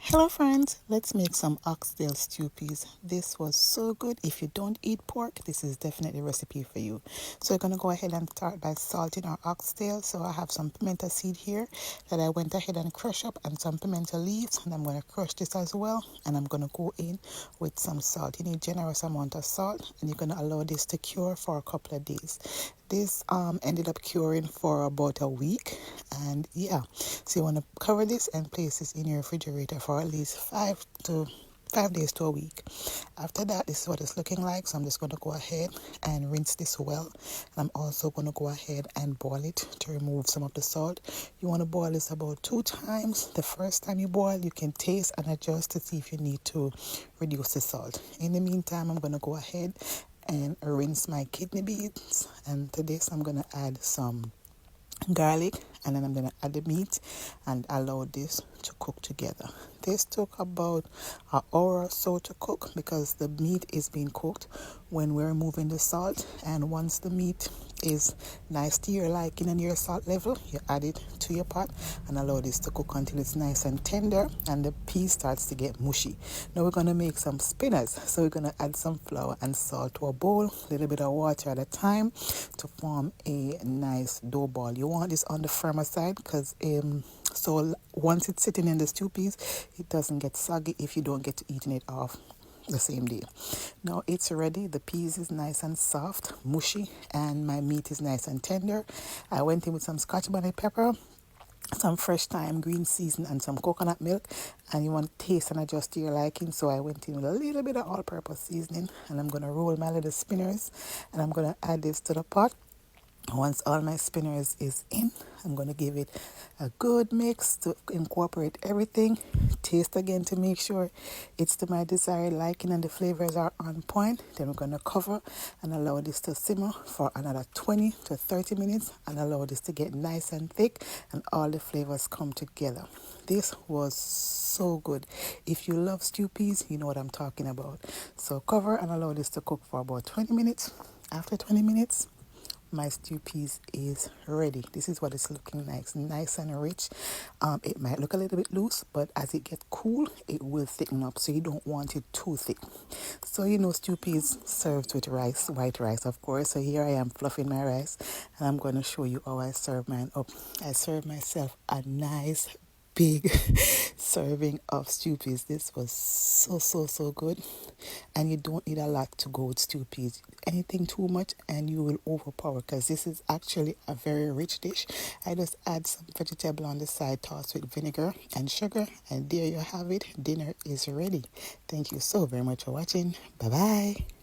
Hello friends, let's make some oxtail stew peas. This was so good. If you don't eat pork, this is definitely a recipe for you. So we're going to go ahead and start by salting our oxtail. So I have some pimento seed here that I went ahead and crushed up, and some pimento leaves, and I'm going to crush this as well, and I'm going to go in with some salt. You need generous amount of salt, and you're going to allow this to cure for a couple of days. This ended up curing for about a week, and yeah, so you want to cover this and place this in your refrigerator for at least 5 days to a week. After that, this is what it's looking like. So I'm just going to go ahead and rinse this well. And I'm also going to go ahead and boil it to remove some of the salt. You want to boil this about 2 times. The first time you boil, you can taste and adjust to see if you need to reduce the salt. In the meantime, I'm going to go ahead and rinse my kidney beans, and to this I'm going to add some garlic, and then I'm going to add the meat and allow this to cook together. This took about an hour or so to cook because the meat is being cooked when we're removing the salt, and once the meat is nice to your liking and your salt level, you add it to your pot and allow this to cook until it's nice and tender and the pea starts to get mushy. Now we're going to make some spinners, so we're going to add some flour and salt to a bowl, a little bit of water at a time to form a nice dough ball. You want this on the firmer side because so once it's sitting in the stew peas, it doesn't get soggy if you don't get to eating it off the same day. Now it's ready. The peas is nice and soft, mushy, and my meat is nice and tender. I went in with some scotch bonnet pepper, some fresh thyme, green season, and some coconut milk, and you want to taste and adjust to your liking. So I went in with a little bit of all-purpose seasoning, and I'm going to roll my little spinners, and I'm going to add this to the pot. Once all my spinners is in, I'm going to give it a good mix to incorporate everything. Taste again to make sure it's to my desired liking and the flavors are on point. Then we're going to cover and allow this to simmer for another 20 to 30 minutes and allow this to get nice and thick and all the flavors come together. This was so good. If you love stew peas, you know what I'm talking about. So cover and allow this to cook for about 20 minutes. After 20 minutes, my stew peas is ready. This is what it's looking like. Nice and rich. It might look a little bit loose, but as it gets cool, it will thicken up. So you don't want it too thick. So stew peas served with rice, white rice, of course. So here I am fluffing my rice, and I'm going to show you how I serve mine up. I serve myself a nice big serving of stew peas. This was so good, and you don't need a lot to go with stew peas. Anything too much and you will overpower, because this is actually a very rich dish. I just add some vegetable on the side, tossed with vinegar and sugar, and there you have it. Dinner is ready. Thank you so very much for watching. Bye bye.